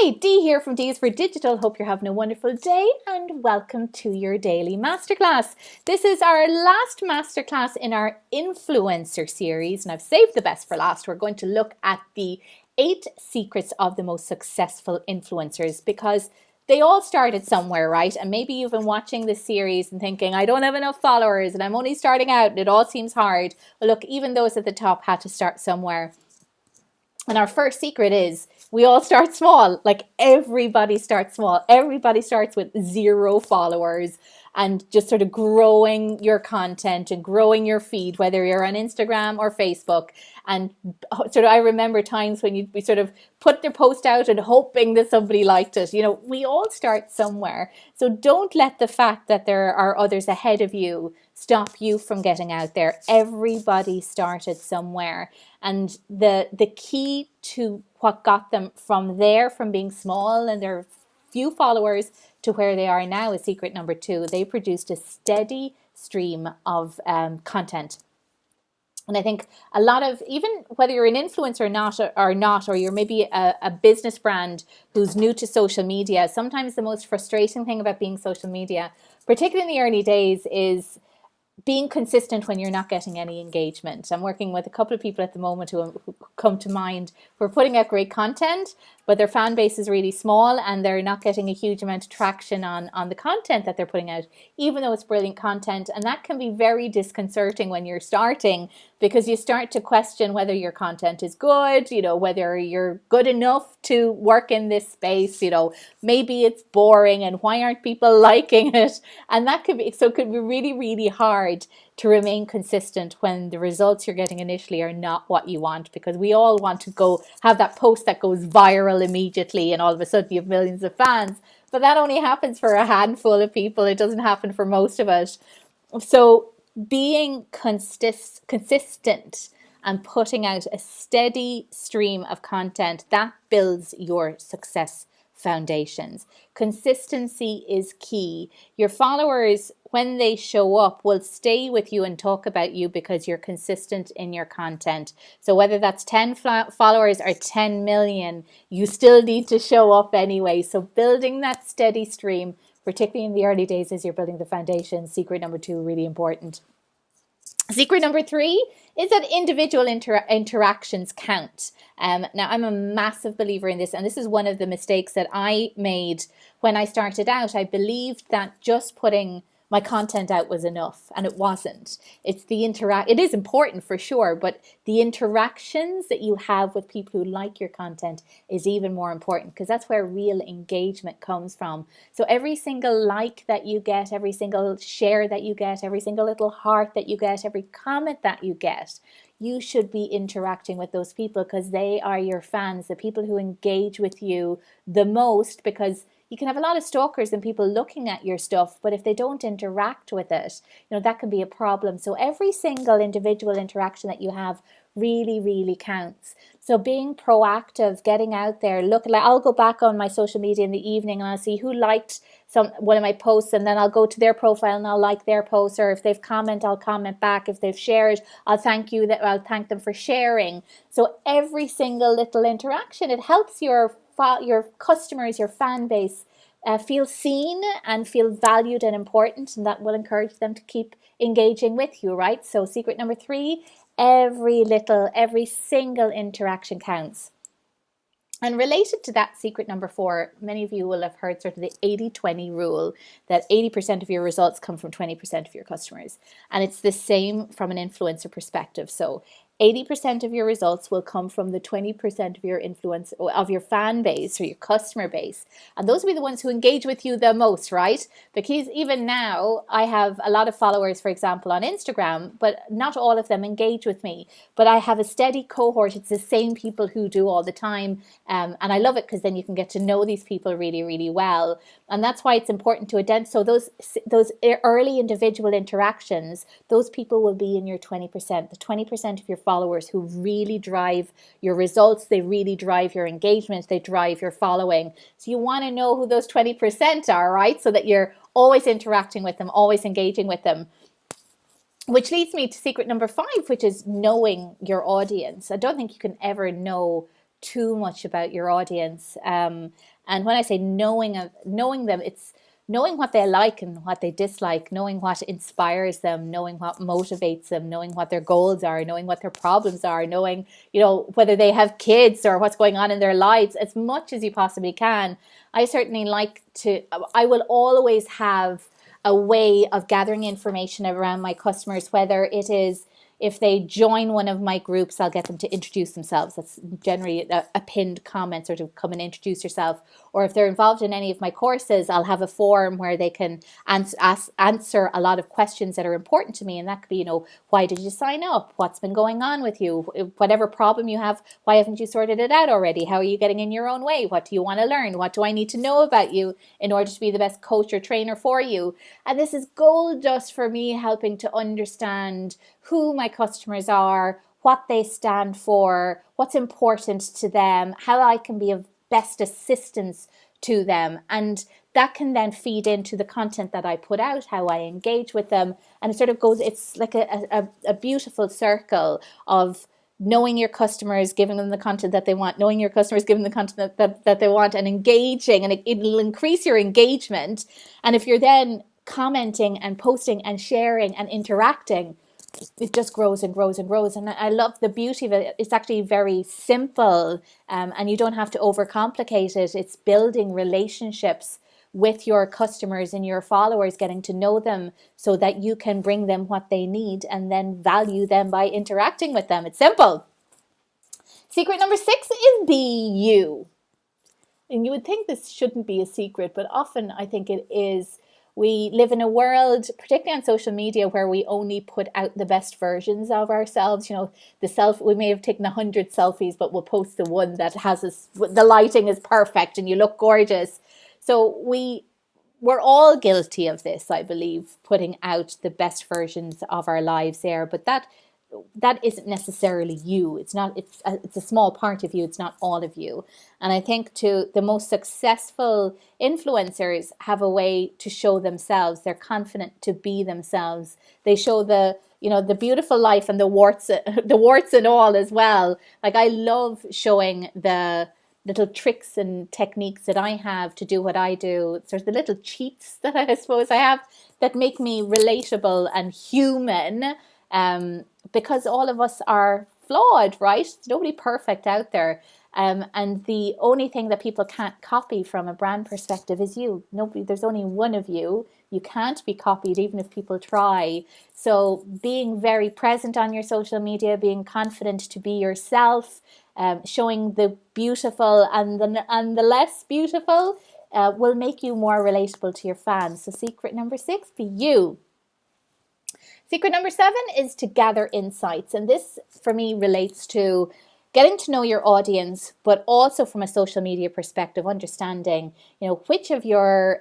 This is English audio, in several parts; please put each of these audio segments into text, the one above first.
Hey, Dee here from D's for Digital. Hope you're having a wonderful day and welcome to your daily masterclass. This is our last masterclass in our influencer series, and I've saved the best for last. We're going to look at the 8 secrets of the most successful influencers because they all started somewhere, right? And maybe you've been watching this series and thinking, I don't have enough followers and I'm only starting out and it all seems hard. Well, look, even those at the top had to start somewhere. And our first secret is we all start small. Like everybody starts small. Everybody starts with 0 followers and just sort of growing your content and growing your feed, whether you're on Instagram or Facebook. And sort of, I remember times when we sort of put their post out and hoping that somebody liked it. You know, we all start somewhere. So don't let the fact that there are others ahead of you stop you from getting out there. Everybody started somewhere. And the key to what got them from there, from being small and their few followers to where they are now, is secret number 2. They produced a steady stream of content. And I think a lot of, even whether you're an influencer or you're maybe a business brand who's new to social media, sometimes the most frustrating thing about being social media, particularly in the early days, is being consistent when you're not getting any engagement. I'm working with a couple of people at the moment who come to mind who are putting out great content, but their fan base is really small and they're not getting a huge amount of traction on the content that they're putting out, even though it's brilliant content. And that can be very disconcerting when you're starting, because you start to question whether your content is good, whether you're good enough to work in this space, maybe it's boring and why aren't people liking it? And that could be really, really hard to remain consistent when the results you're getting initially are not what you want, because we all want to go have that post that goes viral immediately and all of a sudden you have millions of fans. But that only happens for a handful of people. It doesn't happen for most of us. So being consistent and putting out a steady stream of content, that builds your success foundations. Consistency is key. Your followers, when they show up, will stay with you and talk about you because you're consistent in your content. So whether that's 10 followers or 10 million, you still need to show up anyway. So building that steady stream, particularly in the early days as you're building the foundation, secret number 2, really important. Secret number 3 is that individual interactions count. Now, I'm a massive believer in this, and this is one of the mistakes that I made when I started out. I believed that just putting my content out was enough, and it wasn't. It is important for sure, but the interactions that you have with people who like your content is even more important, because that's where real engagement comes from. So every single like that you get, every single share that you get, every single little heart that you get, every comment that you get, you should be interacting with those people, because they are your fans, the people who engage with you the most. Because you can have a lot of stalkers and people looking at your stuff, but if they don't interact with it, that can be a problem. So every single individual interaction that you have really, really counts. So being proactive, getting out there, I'll go back on my social media in the evening and I'll see who liked one of my posts, and then I'll go to their profile and I'll like their post, or if they've commented, I'll comment back. If they've shared, I'll thank them for sharing. So every single little interaction, it helps your customers, your fan base, feel seen and feel valued and important, and that will encourage them to keep engaging with you, right? So secret number 3, every single interaction counts. And related to that, secret number 4, many of you will have heard sort of the 80-20 rule, that 80% of your results come from 20% of your customers. And it's the same from an influencer perspective. So 80% of your results will come from the 20% of your influence, of your fan base or your customer base. And those will be the ones who engage with you the most, right? Because even now, I have a lot of followers, for example, on Instagram, but not all of them engage with me. But I have a steady cohort. It's the same people who do all the time. And I love it, because then you can get to know these people really, really well. And that's why it's important to identify. So those early individual interactions, those people will be in your 20%, the 20% of your followers who really drive your results. They really drive your engagement. They drive your following. So you want to know who those 20% are, right? So that you're always interacting with them, always engaging with them. Which leads me to secret number 5, which is knowing your audience. I don't think you can ever know too much about your audience. And when I say knowing them, it's knowing what they like and what they dislike, knowing what inspires them, knowing what motivates them, knowing what their goals are, knowing what their problems are, knowing, whether they have kids or what's going on in their lives, as much as you possibly can. I certainly I will always have a way of gathering information around my customers, whether it is if they join one of my groups, I'll get them to introduce themselves. That's generally a pinned comment, sort of come and introduce yourself. Or if they're involved in any of my courses, I'll have a forum where they can answer a lot of questions that are important to me. And that could be, why did you sign up? What's been going on with you? Whatever problem you have, why haven't you sorted it out already? How are you getting in your own way? What do you want to learn? What do I need to know about you in order to be the best coach or trainer for you? And this is gold dust for me, helping to understand who my customers are, what they stand for, what's important to them, how I can be of best assistance to them. And that can then feed into the content that I put out, how I engage with them. And it sort of goes, it's like a beautiful circle of knowing your customers, giving them the content that they want, knowing your customers, giving them the content that they want, and engaging, and it'll increase your engagement. And if you're then commenting and posting and sharing and interacting, it just grows and grows and grows. And I love the beauty of it. It's actually very simple, and you don't have to overcomplicate it. It's building relationships with your customers and your followers, getting to know them so that you can bring them what they need and then value them by interacting with them. It's simple. Secret number 6 is be you. And you would think this shouldn't be a secret, but often I think it is. We live in a world, particularly on social media, where we only put out the best versions of ourselves. We may have taken 100 selfies, but we'll post the one that has the lighting is perfect and you look gorgeous. So we're all guilty of this, I believe, putting out the best versions of our lives there. But that isn't necessarily you. It's a small part of you. It's not all of you. And I think the most successful influencers have a way to show themselves. They're confident to be themselves. They show the beautiful life and the warts and all as well. Like, I love showing the little tricks and techniques that I have to do what I do. There's the little cheats that I suppose I have that make me relatable and human. Because all of us are flawed, right? There's nobody perfect out there. And the only thing that people can't copy from a brand perspective is you. There's only one of you. You can't be copied even if people try. So being very present on your social media, being confident to be yourself, showing the beautiful and the less beautiful will make you more relatable to your fans. So secret number 6, be you. Secret number 7 is to gather insights. And this, for me, relates to getting to know your audience, but also from a social media perspective, understanding, which of your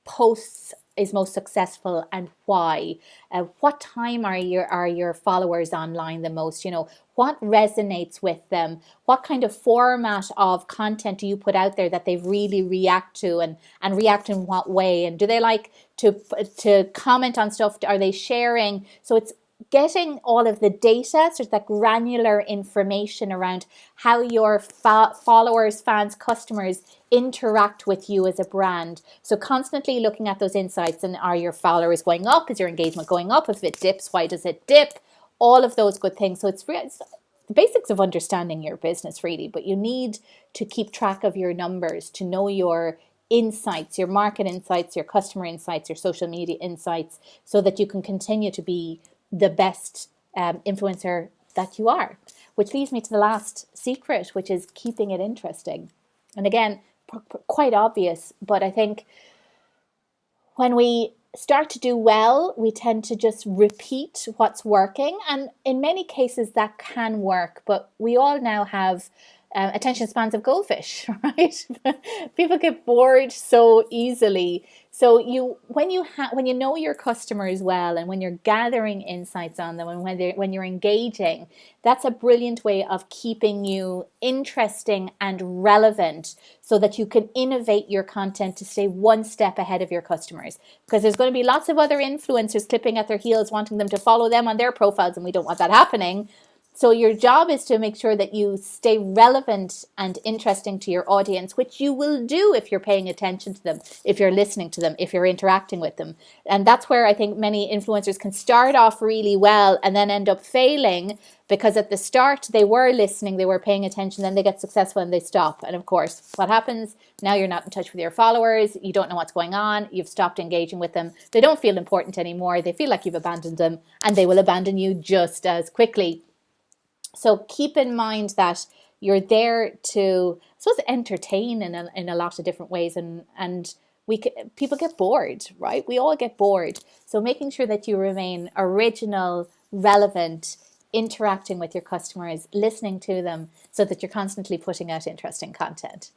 posts is most successful and why. What time are your followers online the most? What resonates with them? What kind of format of content do you put out there that they really react to, and react in what way? And do they like to comment on stuff? Are they sharing? So it's getting all of the data, sort of that granular information around how your followers, fans, customers interact with you as a brand. So constantly looking at those insights, and are your followers going up? Is your engagement going up? If it dips, why does it dip? All of those good things. So it's the basics of understanding your business, really, but you need to keep track of your numbers to know your insights, your market insights, your customer insights, your social media insights, so that you can continue to be the best influencer that you are. Which leads me to the last secret, which is keeping it interesting. And again, quite obvious, but I think when we start to do well, we tend to just repeat what's working. And in many cases that can work, but we all now have attention spans of goldfish, right? People get bored so easily. So when you know your customers well, and when you're gathering insights on them, and when you're engaging, that's a brilliant way of keeping you interesting and relevant, so that you can innovate your content to stay one step ahead of your customers. Because there's going to be lots of other influencers clipping at their heels, wanting them to follow them on their profiles, and we don't want that happening. So your job is to make sure that you stay relevant and interesting to your audience, which you will do if you're paying attention to them, if you're listening to them, if you're interacting with them. And that's where I think many influencers can start off really well and then end up failing, because at the start they were listening, they were paying attention, then they get successful and they stop. And of course, what happens? Now you're not in touch with your followers, you don't know what's going on, you've stopped engaging with them, they don't feel important anymore, they feel like you've abandoned them, and they will abandon you just as quickly. So keep in mind that you're there to, I suppose, entertain in a lot of different ways, and people get bored, right? We all get bored. So making sure that you remain original, relevant, interacting with your customers, listening to them, so that you're constantly putting out interesting content.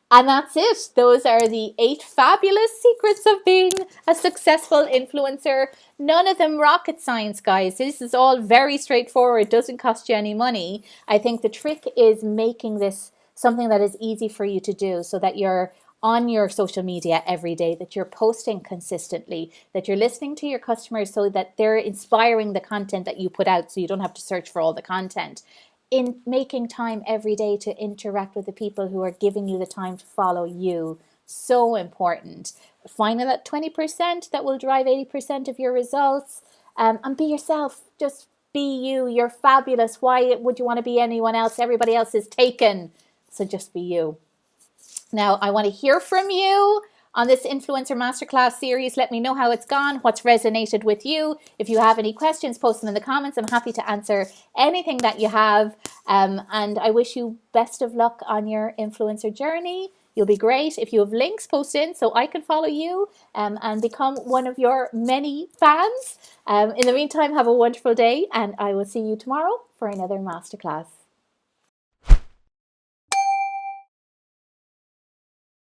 And that's it. Those are the 8 fabulous secrets of being a successful influencer. None of them rocket science, guys. This is all very straightforward. It doesn't cost you any money. I think the trick is making this something that is easy for you to do, so that you're on your social media every day, that you're posting consistently, that you're listening to your customers so that they're inspiring the content that you put out, so you don't have to search for all the content. In making time every day to interact with the people who are giving you the time to follow you. So important. Finding that 20% that will drive 80% of your results, and be yourself. Just be you. You're fabulous. Why would you want to be anyone else? Everybody else is taken. So just be you. Now, I want to hear from you on this Influencer Masterclass series. Let me know how it's gone, what's resonated with you. If you have any questions, post them in the comments. I'm happy to answer anything that you have. And I wish you best of luck on your influencer journey. You'll be great. If you have links, post in so I can follow you and become one of your many fans. In the meantime, have a wonderful day, and I will see you tomorrow for another masterclass.